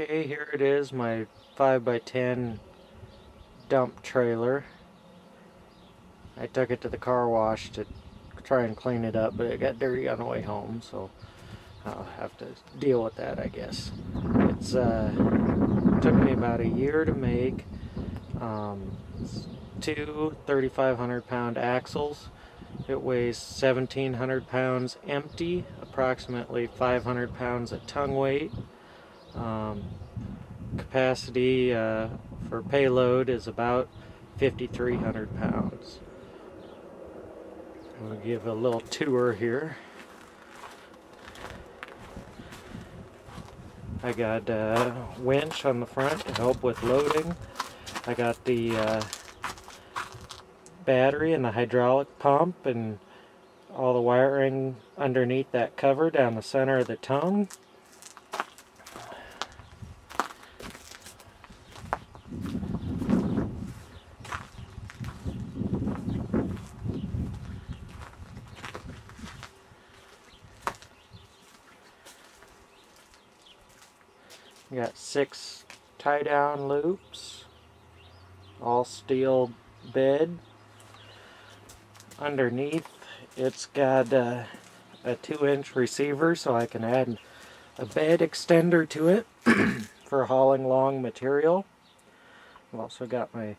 Okay, here it is, my 5x10 dump trailer. I took it to the car wash to try and clean it up, but it got dirty on the way home, so I'll have to deal with that, I guess. It's took me about a year to make. It's two 3,500-pound axles. It weighs 1,700 pounds empty, approximately 500 pounds at tongue weight. Capacity for payload is about 5,300 pounds. I'll give a little tour here. I got a winch on the front to help with loading. I got the battery and the hydraulic pump and all the wiring underneath that cover down the center of the tongue. Got 6 tie-down loops, all steel bed. Underneath it's got a 2-inch receiver so I can add a bed extender to it for hauling long material. I've also got my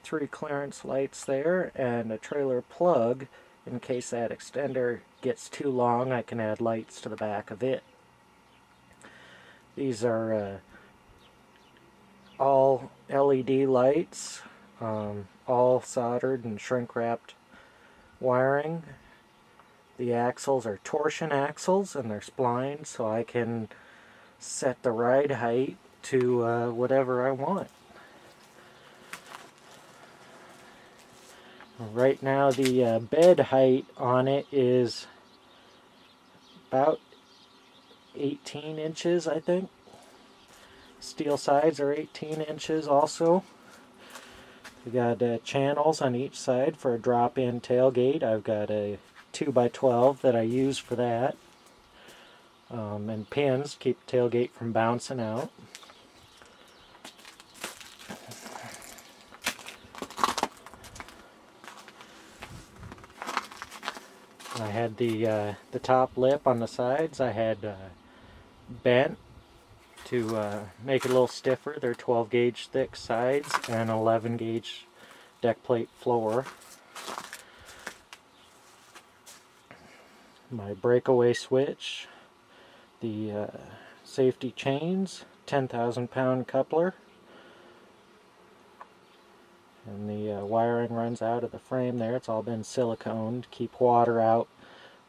3 clearance lights there and a trailer plug in case that extender gets too long. I can add lights to the back of it. These are all LED lights, all soldered and shrink wrapped wiring. The axles are torsion axles and they're splined so I can set the ride height to whatever I want. Right now the bed height on it is about 18 inches, I think. Steel sides are 18 inches also. We got channels on each side for a drop-in tailgate. I've got a 2x12 that I use for that. And pins to keep the tailgate from bouncing out. I had the top lip on the sides. I had bent to make it a little stiffer. They're 12 gauge thick sides and 11 gauge deck plate floor. My breakaway switch, the safety chains, 10,000 pound coupler, and the wiring runs out of the frame there. It's all been siliconed to keep water out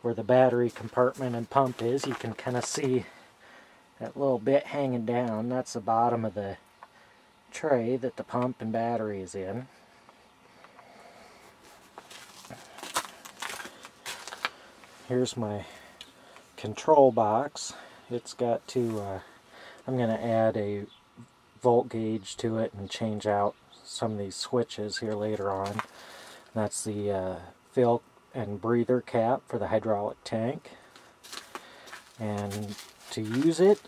where the battery compartment and pump is. You can kind of see that little bit hanging down. That's the bottom of the tray that the pump and battery is in. Here's my control box. It's got to, I'm going to add a volt gauge to it and change out some of these switches here later on. That's the fill and breather cap for the hydraulic tank. And to use it,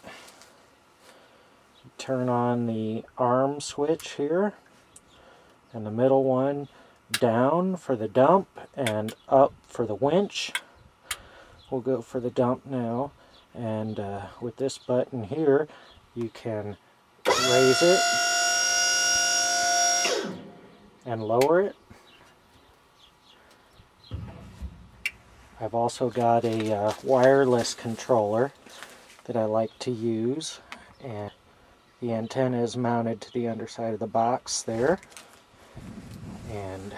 turn on the arm switch here, and the middle one down for the dump and up for the winch. We'll go for the dump now, and with this button here you can raise it and lower it. I've also got a wireless controller that I like to use, and the antenna is mounted to the underside of the box there. And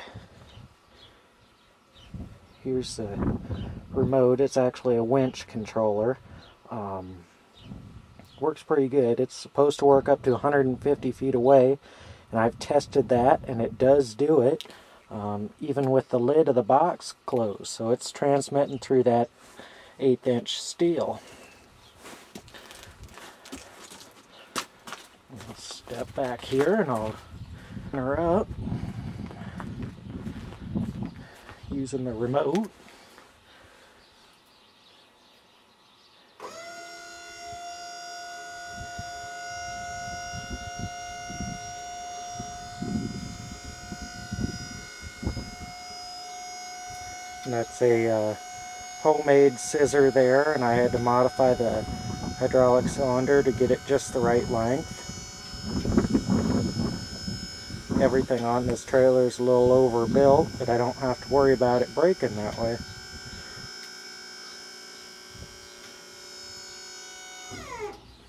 here's the remote. It's actually a winch controller. Works pretty good. It's supposed to work up to 150 feet away, and I've tested that and it does do it, even with the lid of the box closed. So it's transmitting through that 1/8 inch steel. I'll step back here and I'll turn her up using the remote. And that's a homemade scissor there, and I had to modify the hydraulic cylinder to get it just the right length. Everything on this trailer is a little overbuilt, but I don't have to worry about it breaking that way.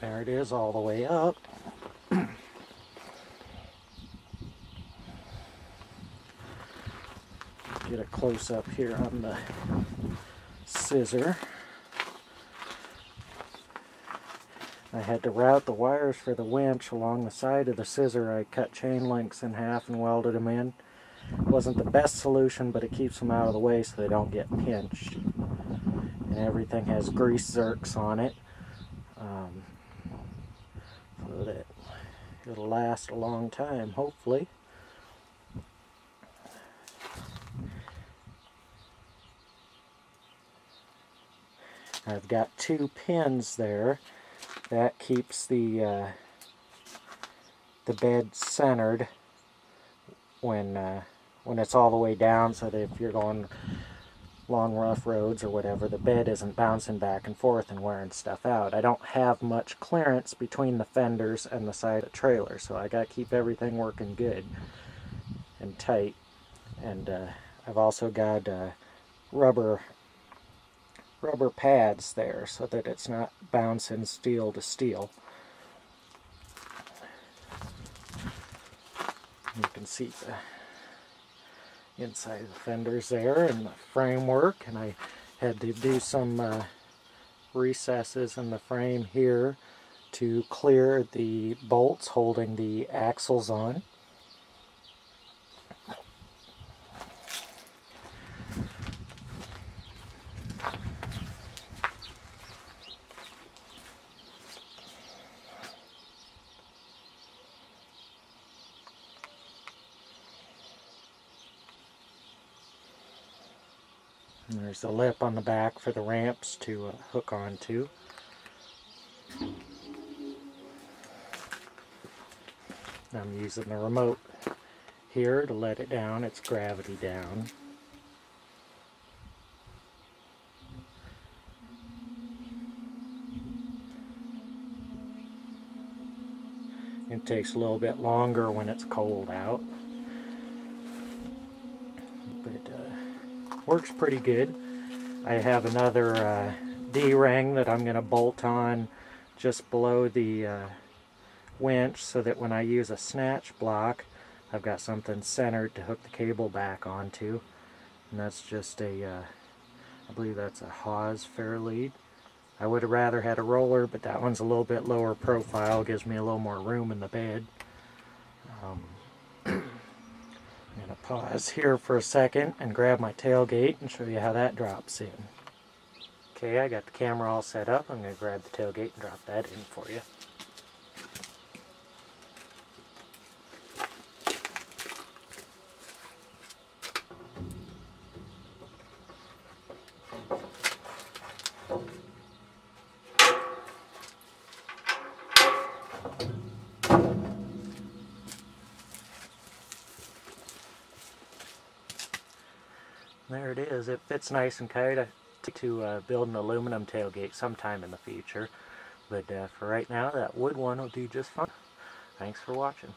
There it is all the way up. Get a close up here on the scissor. I had to route the wires for the winch along the side of the scissor. I cut chain links in half and welded them in. It wasn't the best solution, but it keeps them out of the way so they don't get pinched. And everything has grease zerks on it, so that it'll last a long time, hopefully. I've got 2 pins there. That keeps the bed centered when it's all the way down, so that if you're going long rough roads or whatever, the bed isn't bouncing back and forth and wearing stuff out. I don't have much clearance between the fenders and the side of the trailer, so I got to keep everything working good and tight. And I've also got rubber pads there so that it's not bouncing steel to steel. You can see the inside of the fenders there and the framework, and I had to do some recesses in the frame here to clear the bolts holding the axles on. And there's a lip on the back for the ramps to hook onto. I'm using the remote here to let it down. It's gravity down. It takes a little bit longer when it's cold out, but works pretty good. I have another D-ring that I'm going to bolt on just below the winch so that when I use a snatch block, I've got something centered to hook the cable back onto. And that's just a, I believe that's a Hawes Fairlead. I would have rather had a roller, but that one's a little bit lower profile, gives me a little more room in the bed. I'm going to pause here for a second and grab my tailgate and show you how that drops in. Okay, I got the camera all set up. I'm going to grab the tailgate and drop that in for you. There it is. It fits nice and tight. I to build an aluminum tailgate sometime in the future, but for right now that wood one will do just fine. Thanks for watching.